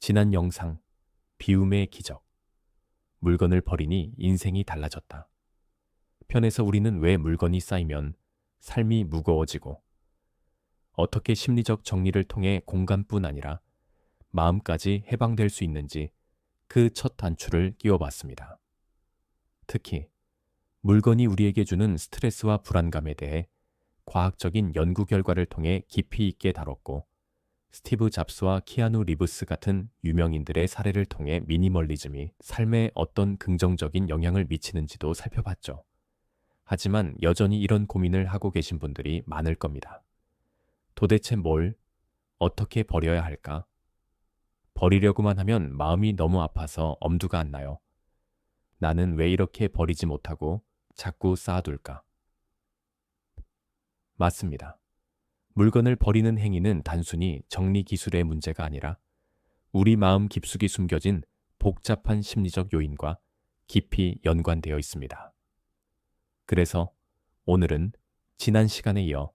지난 영상, 비움의 기적. 물건을 버리니 인생이 달라졌다. 편에서 우리는 왜 물건이 쌓이면 삶이 무거워지고 어떻게 심리적 정리를 통해 공간뿐 아니라 마음까지 해방될 수 있는지 그 첫 단추를 끼워봤습니다. 특히 물건이 우리에게 주는 스트레스와 불안감에 대해 과학적인 연구 결과를 통해 깊이 있게 다뤘고 스티브 잡스와 키아누 리브스 같은 유명인들의 사례를 통해 미니멀리즘이 삶에 어떤 긍정적인 영향을 미치는지도 살펴봤죠. 하지만 여전히 이런 고민을 하고 계신 분들이 많을 겁니다. 도대체 뭘, 어떻게 버려야 할까? 버리려고만 하면 마음이 너무 아파서 엄두가 안 나요. 나는 왜 이렇게 버리지 못하고 자꾸 쌓아둘까? 맞습니다. 물건을 버리는 행위는 단순히 정리 기술의 문제가 아니라 우리 마음 깊숙이 숨겨진 복잡한 심리적 요인과 깊이 연관되어 있습니다. 그래서 오늘은 지난 시간에 이어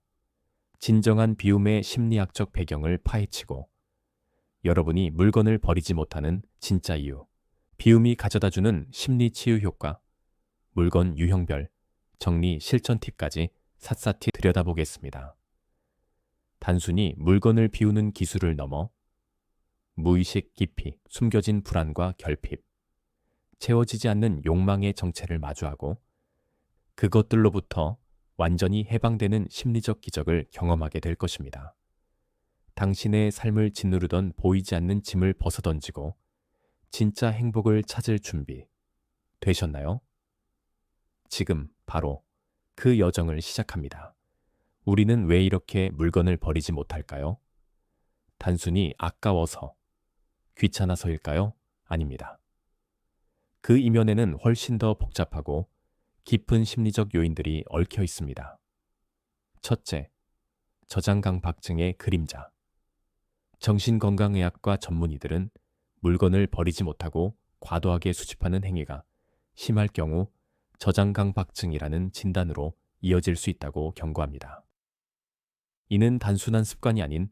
진정한 비움의 심리학적 배경을 파헤치고 여러분이 물건을 버리지 못하는 진짜 이유, 비움이 가져다주는 심리 치유 효과, 물건 유형별, 정리 실천 팁까지 샅샅이 들여다보겠습니다. 단순히 물건을 비우는 기술을 넘어 무의식 깊이 숨겨진 불안과 결핍, 채워지지 않는 욕망의 정체를 마주하고 그것들로부터 완전히 해방되는 심리적 기적을 경험하게 될 것입니다. 당신의 삶을 짓누르던 보이지 않는 짐을 벗어던지고 진짜 행복을 찾을 준비 되셨나요? 지금 바로 그 여정을 시작합니다. 우리는 왜 이렇게 물건을 버리지 못할까요? 단순히 아까워서, 귀찮아서일까요? 아닙니다. 그 이면에는 훨씬 더 복잡하고 깊은 심리적 요인들이 얽혀 있습니다. 첫째, 저장강박증의 그림자. 정신건강의학과 전문의들은 물건을 버리지 못하고 과도하게 수집하는 행위가 심할 경우 저장강박증이라는 진단으로 이어질 수 있다고 경고합니다. 이는 단순한 습관이 아닌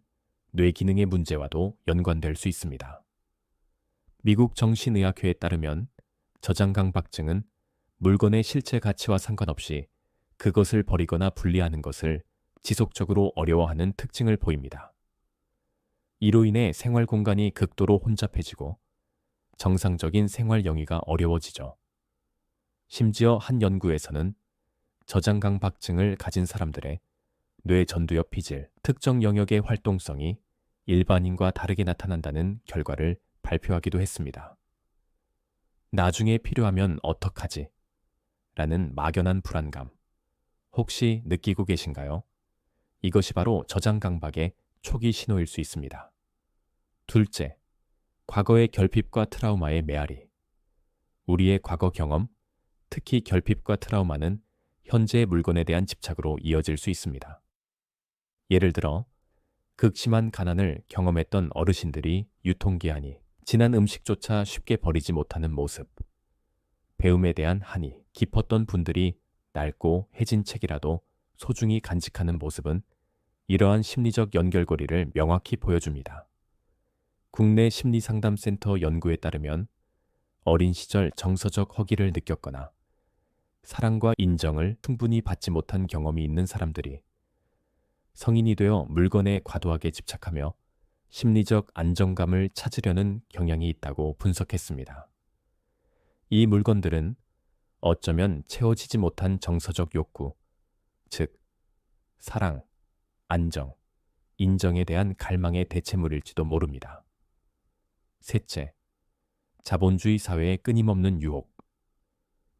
뇌 기능의 문제와도 연관될 수 있습니다. 미국 정신의학회에 따르면 저장강박증은 물건의 실제 가치와 상관없이 그것을 버리거나 분리하는 것을 지속적으로 어려워하는 특징을 보입니다. 이로 인해 생활 공간이 극도로 혼잡해지고 정상적인 생활 영위가 어려워지죠. 심지어 한 연구에서는 저장강박증을 가진 사람들의 뇌 전두엽 피질, 특정 영역의 활동성이 일반인과 다르게 나타난다는 결과를 발표하기도 했습니다. 나중에 필요하면 어떡하지? 라는 막연한 불안감. 혹시 느끼고 계신가요? 이것이 바로 저장강박의 초기 신호일 수 있습니다. 둘째, 과거의 결핍과 트라우마의 메아리. 우리의 과거 경험, 특히 결핍과 트라우마는 현재의 물건에 대한 집착으로 이어질 수 있습니다. 예를 들어, 극심한 가난을 경험했던 어르신들이 유통기한이 지난 음식조차 쉽게 버리지 못하는 모습, 배움에 대한 한이 깊었던 분들이 낡고 해진 책이라도 소중히 간직하는 모습은 이러한 심리적 연결고리를 명확히 보여줍니다. 국내 심리상담센터 연구에 따르면 어린 시절 정서적 허기를 느꼈거나 사랑과 인정을 충분히 받지 못한 경험이 있는 사람들이 성인이 되어 물건에 과도하게 집착하며 심리적 안정감을 찾으려는 경향이 있다고 분석했습니다. 이 물건들은 어쩌면 채워지지 못한 정서적 욕구, 즉 사랑, 안정, 인정에 대한 갈망의 대체물일지도 모릅니다. 셋째, 자본주의 사회의 끊임없는 유혹.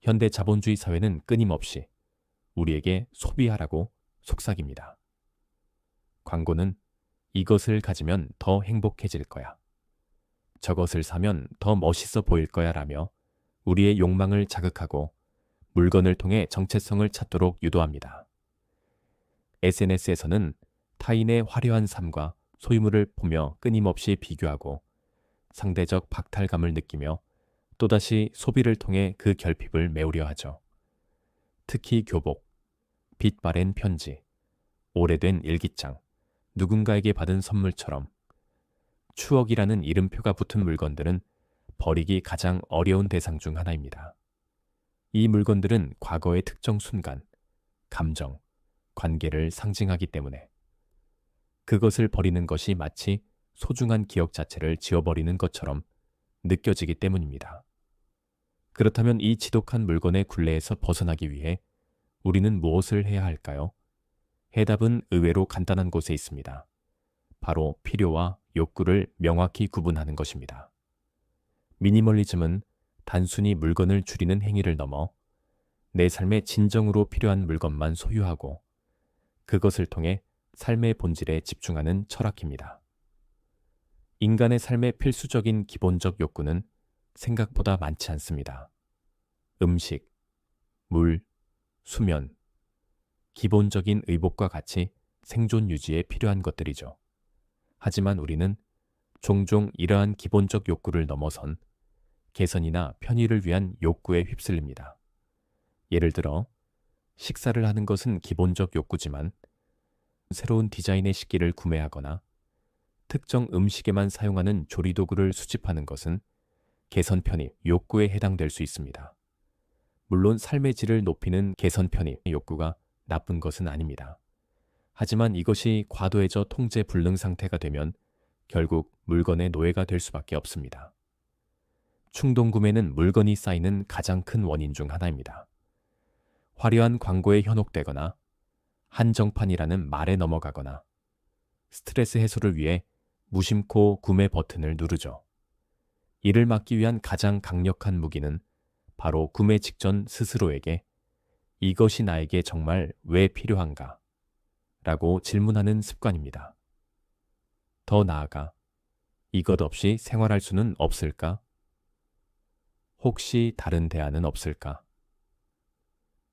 현대 자본주의 사회는 끊임없이 우리에게 소비하라고 속삭입니다. 광고는 이것을 가지면 더 행복해질 거야. 저것을 사면 더 멋있어 보일 거야 라며 우리의 욕망을 자극하고 물건을 통해 정체성을 찾도록 유도합니다. SNS에서는 타인의 화려한 삶과 소유물을 보며 끊임없이 비교하고 상대적 박탈감을 느끼며 또다시 소비를 통해 그 결핍을 메우려 하죠. 특히 교복, 빛 바랜 편지, 오래된 일기장, 누군가에게 받은 선물처럼 추억이라는 이름표가 붙은 물건들은 버리기 가장 어려운 대상 중 하나입니다. 이 물건들은 과거의 특정 순간, 감정, 관계를 상징하기 때문에 그것을 버리는 것이 마치 소중한 기억 자체를 지워버리는 것처럼 느껴지기 때문입니다. 그렇다면 이 지독한 물건의 굴레에서 벗어나기 위해 우리는 무엇을 해야 할까요? 해답은 의외로 간단한 곳에 있습니다. 바로 필요와 욕구를 명확히 구분하는 것입니다. 미니멀리즘은 단순히 물건을 줄이는 행위를 넘어 내 삶에 진정으로 필요한 물건만 소유하고 그것을 통해 삶의 본질에 집중하는 철학입니다. 인간의 삶의 필수적인 기본적 욕구는 생각보다 많지 않습니다. 음식, 물, 수면, 기본적인 의복과 같이 생존 유지에 필요한 것들이죠. 하지만 우리는 종종 이러한 기본적 욕구를 넘어선 개선이나 편의를 위한 욕구에 휩쓸립니다. 예를 들어, 식사를 하는 것은 기본적 욕구지만 새로운 디자인의 식기를 구매하거나 특정 음식에만 사용하는 조리도구를 수집하는 것은 개선 편의 욕구에 해당될 수 있습니다. 물론 삶의 질을 높이는 개선 편의 욕구가 나쁜 것은 아닙니다. 하지만 이것이 과도해져 통제 불능 상태가 되면 결국 물건의 노예가 될 수밖에 없습니다. 충동 구매는 물건이 쌓이는 가장 큰 원인 중 하나입니다. 화려한 광고에 현혹되거나 한정판이라는 말에 넘어가거나 스트레스 해소를 위해 무심코 구매 버튼을 누르죠. 이를 막기 위한 가장 강력한 무기는 바로 구매 직전 스스로에게 이것이 나에게 정말 왜 필요한가? 라고 질문하는 습관입니다. 더 나아가 이것 없이 생활할 수는 없을까? 혹시 다른 대안은 없을까?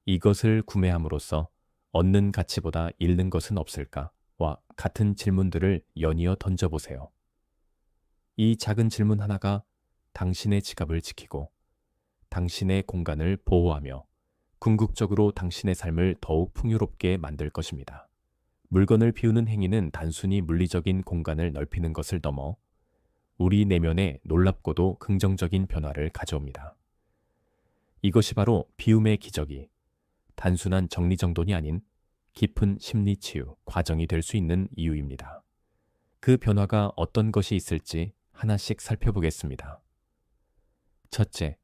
이것을 구매함으로써 얻는 가치보다 잃는 것은 없을까? 와 같은 질문들을 연이어 던져보세요. 이 작은 질문 하나가 당신의 지갑을 지키고 당신의 공간을 보호하며 궁극적으로 당신의 삶을 더욱 풍요롭게 만들 것입니다. 물건을 비우는 행위는 단순히 물리적인 공간을 넓히는 것을 넘어 우리 내면에 놀랍고도 긍정적인 변화를 가져옵니다. 이것이 바로 비움의 기적이 단순한 정리정돈이 아닌 깊은 심리치유 과정이 될 수 있는 이유입니다. 그 변화가 어떤 것이 있을지 하나씩 살펴보겠습니다. 첫째,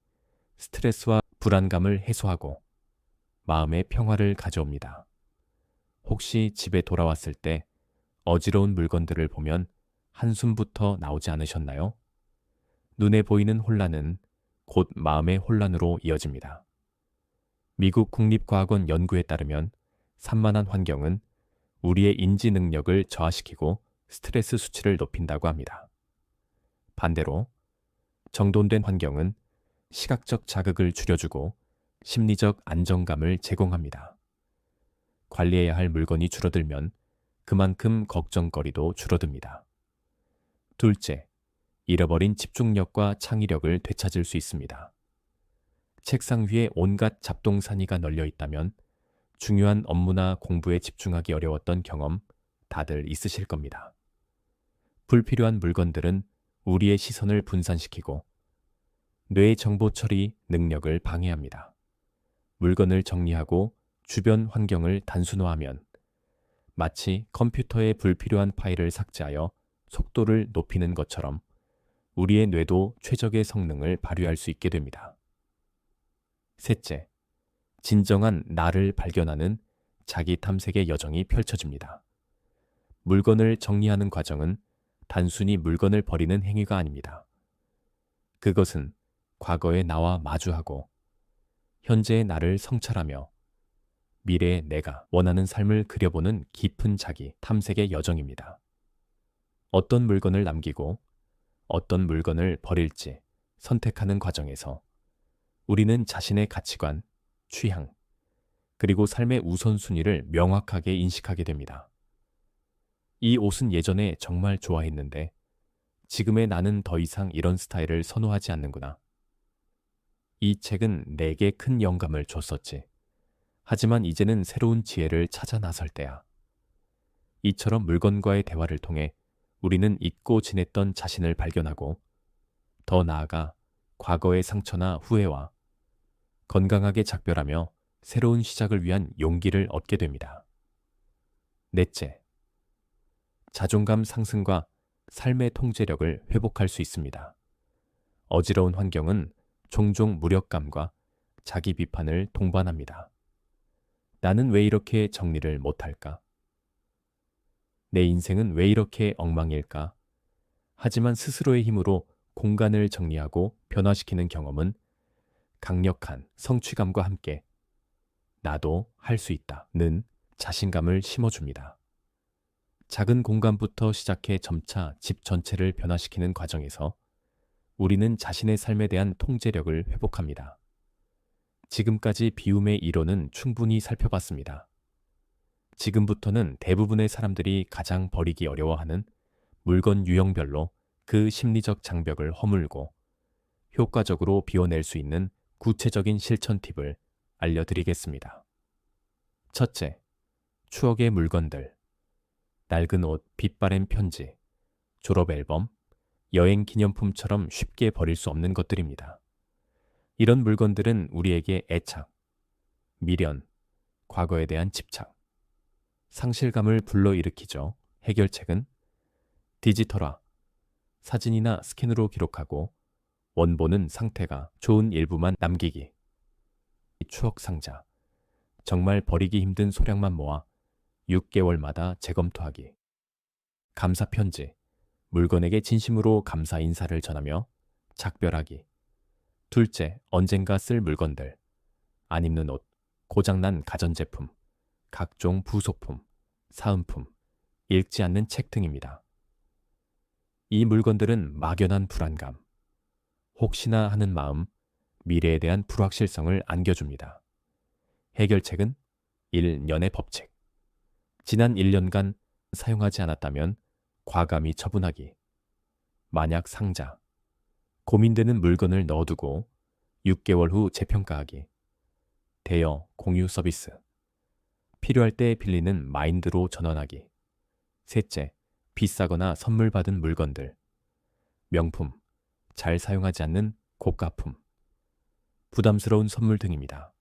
스트레스와 불안감을 해소하고 마음의 평화를 가져옵니다. 혹시 집에 돌아왔을 때 어지러운 물건들을 보면 한숨부터 나오지 않으셨나요? 눈에 보이는 혼란은 곧 마음의 혼란으로 이어집니다. 미국 국립과학원 연구에 따르면 산만한 환경은 우리의 인지 능력을 저하시키고 스트레스 수치를 높인다고 합니다. 반대로 정돈된 환경은 시각적 자극을 줄여주고 심리적 안정감을 제공합니다. 관리해야 할 물건이 줄어들면 그만큼 걱정거리도 줄어듭니다. 둘째, 잃어버린 집중력과 창의력을 되찾을 수 있습니다. 책상 위에 온갖 잡동사니가 널려 있다면 중요한 업무나 공부에 집중하기 어려웠던 경험 다들 있으실 겁니다. 불필요한 물건들은 우리의 시선을 분산시키고 뇌의 정보 처리 능력을 방해합니다. 물건을 정리하고 주변 환경을 단순화하면 마치 컴퓨터의 불필요한 파일을 삭제하여 속도를 높이는 것처럼 우리의 뇌도 최적의 성능을 발휘할 수 있게 됩니다. 셋째, 진정한 나를 발견하는 자기 탐색의 여정이 펼쳐집니다. 물건을 정리하는 과정은 단순히 물건을 버리는 행위가 아닙니다. 그것은 과거의 나와 마주하고 현재의 나를 성찰하며 미래의 내가 원하는 삶을 그려보는 깊은 자기 탐색의 여정입니다. 어떤 물건을 남기고 어떤 물건을 버릴지 선택하는 과정에서 우리는 자신의 가치관, 취향, 그리고 삶의 우선순위를 명확하게 인식하게 됩니다. 이 옷은 예전에 정말 좋아했는데 지금의 나는 더 이상 이런 스타일을 선호하지 않는구나. 이 책은 내게 큰 영감을 줬었지. 하지만 이제는 새로운 지혜를 찾아 나설 때야. 이처럼 물건과의 대화를 통해 우리는 잊고 지냈던 자신을 발견하고 더 나아가 과거의 상처나 후회와 건강하게 작별하며 새로운 시작을 위한 용기를 얻게 됩니다. 넷째, 자존감 상승과 삶의 통제력을 회복할 수 있습니다. 어지러운 환경은 종종 무력감과 자기 비판을 동반합니다. 나는 왜 이렇게 정리를 못할까? 내 인생은 왜 이렇게 엉망일까? 하지만 스스로의 힘으로 공간을 정리하고 변화시키는 경험은 강력한 성취감과 함께 나도 할 수 있다는 자신감을 심어줍니다. 작은 공간부터 시작해 점차 집 전체를 변화시키는 과정에서 우리는 자신의 삶에 대한 통제력을 회복합니다. 지금까지 비움의 이론은 충분히 살펴봤습니다. 지금부터는 대부분의 사람들이 가장 버리기 어려워하는 물건 유형별로 그 심리적 장벽을 허물고 효과적으로 비워낼 수 있는 구체적인 실천 팁을 알려드리겠습니다. 첫째, 추억의 물건들. 낡은 옷, 빛바랜 편지, 졸업 앨범, 여행 기념품처럼 쉽게 버릴 수 없는 것들입니다. 이런 물건들은 우리에게 애착, 미련, 과거에 대한 집착, 상실감을 불러일으키죠. 해결책은 디지털화, 사진이나 스캔으로 기록하고 원본은 상태가 좋은 일부만 남기기. 추억 상자, 정말 버리기 힘든 소량만 모아 6개월마다 재검토하기. 감사 편지, 물건에게 진심으로 감사 인사를 전하며 작별하기. 둘째, 언젠가 쓸 물건들, 안 입는 옷, 고장난 가전제품, 각종 부속품, 사은품, 읽지 않는 책 등입니다. 이 물건들은 막연한 불안감, 혹시나 하는 마음, 미래에 대한 불확실성을 안겨줍니다. 해결책은 1년의 법칙. 지난 1년간 사용하지 않았다면 과감히 처분하기. 만약 상자, 고민되는 물건을 넣어두고 6개월 후 재평가하기. 대여, 공유 서비스, 필요할 때 빌리는 마인드로 전환하기. 셋째, 비싸거나 선물 받은 물건들, 명품, 잘 사용하지 않는 고가품, 부담스러운 선물 등입니다.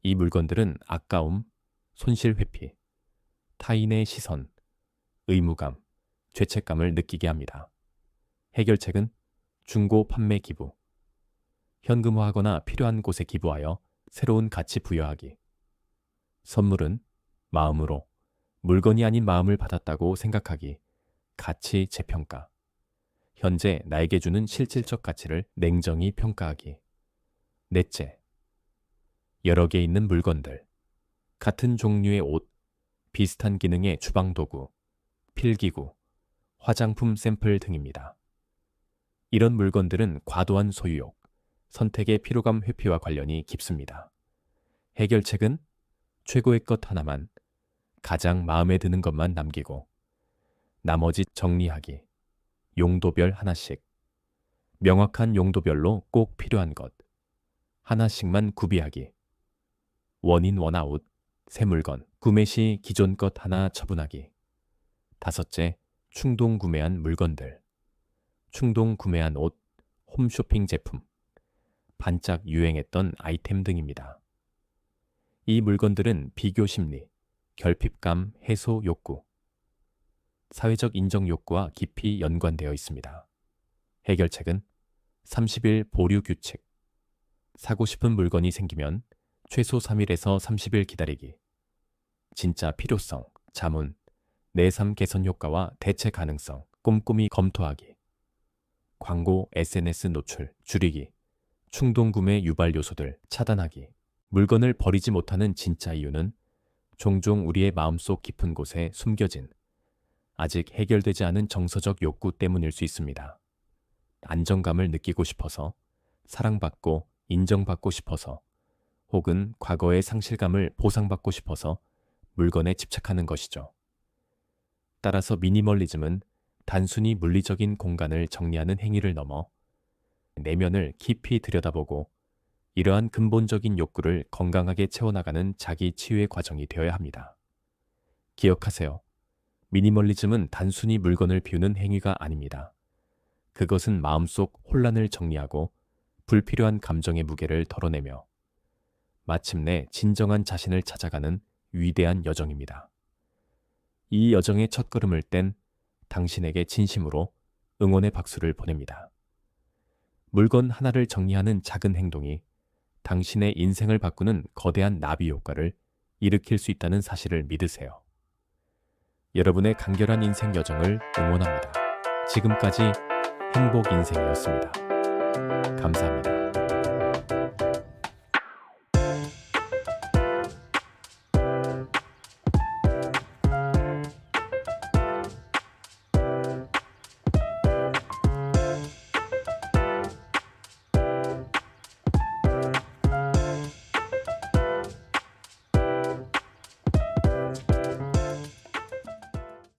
이 물건들은 아까움, 손실 회피, 타인의 시선, 의무감, 죄책감을 느끼게 합니다. 해결책은 중고 판매 기부, 현금화하거나 필요한 곳에 기부하여 새로운 가치 부여하기. 선물은 마음으로, 물건이 아닌 마음을 받았다고 생각하기, 가치 재평가. 현재 나에게 주는 실질적 가치를 냉정히 평가하기. 넷째, 여러 개 있는 물건들, 같은 종류의 옷, 비슷한 기능의 주방도구, 필기구, 화장품 샘플 등입니다. 이런 물건들은 과도한 소유욕, 선택의 피로감 회피와 관련이 깊습니다. 해결책은 최고의 것 하나만, 가장 마음에 드는 것만 남기고 나머지 정리하기. 용도별 하나씩, 명확한 용도별로 꼭 필요한 것 하나씩만 구비하기. 원인 원아웃, 새 물건, 구매 시 기존 것 하나 처분하기. 다섯째, 충동 구매한 물건들, 충동 구매한 옷, 홈쇼핑 제품, 반짝 유행했던 아이템 등입니다. 이 물건들은 비교 심리, 결핍감 해소 욕구, 사회적 인정 욕구와 깊이 연관되어 있습니다. 해결책은 30일 보류 규칙, 사고 싶은 물건이 생기면 최소 3일에서 30일 기다리기. 진짜 필요성, 자문, 내 삶 개선 효과와 대체 가능성 꼼꼼히 검토하기. 광고, SNS 노출 줄이기. 충동 구매 유발 요소들 차단하기. 물건을 버리지 못하는 진짜 이유는 종종 우리의 마음속 깊은 곳에 숨겨진 아직 해결되지 않은 정서적 욕구 때문일 수 있습니다. 안정감을 느끼고 싶어서, 사랑받고 인정받고 싶어서, 혹은 과거의 상실감을 보상받고 싶어서 물건에 집착하는 것이죠. 따라서 미니멀리즘은 단순히 물리적인 공간을 정리하는 행위를 넘어 내면을 깊이 들여다보고 이러한 근본적인 욕구를 건강하게 채워나가는 자기 치유의 과정이 되어야 합니다. 기억하세요. 미니멀리즘은 단순히 물건을 비우는 행위가 아닙니다. 그것은 마음속 혼란을 정리하고 불필요한 감정의 무게를 덜어내며 마침내 진정한 자신을 찾아가는 위대한 여정입니다. 이 여정의 첫걸음을 뗀 당신에게 진심으로 응원의 박수를 보냅니다. 물건 하나를 정리하는 작은 행동이 당신의 인생을 바꾸는 거대한 나비 효과를 일으킬 수 있다는 사실을 믿으세요. 여러분의 간결한 인생 여정을 응원합니다. 지금까지 행복 인생이었습니다. 감사합니다.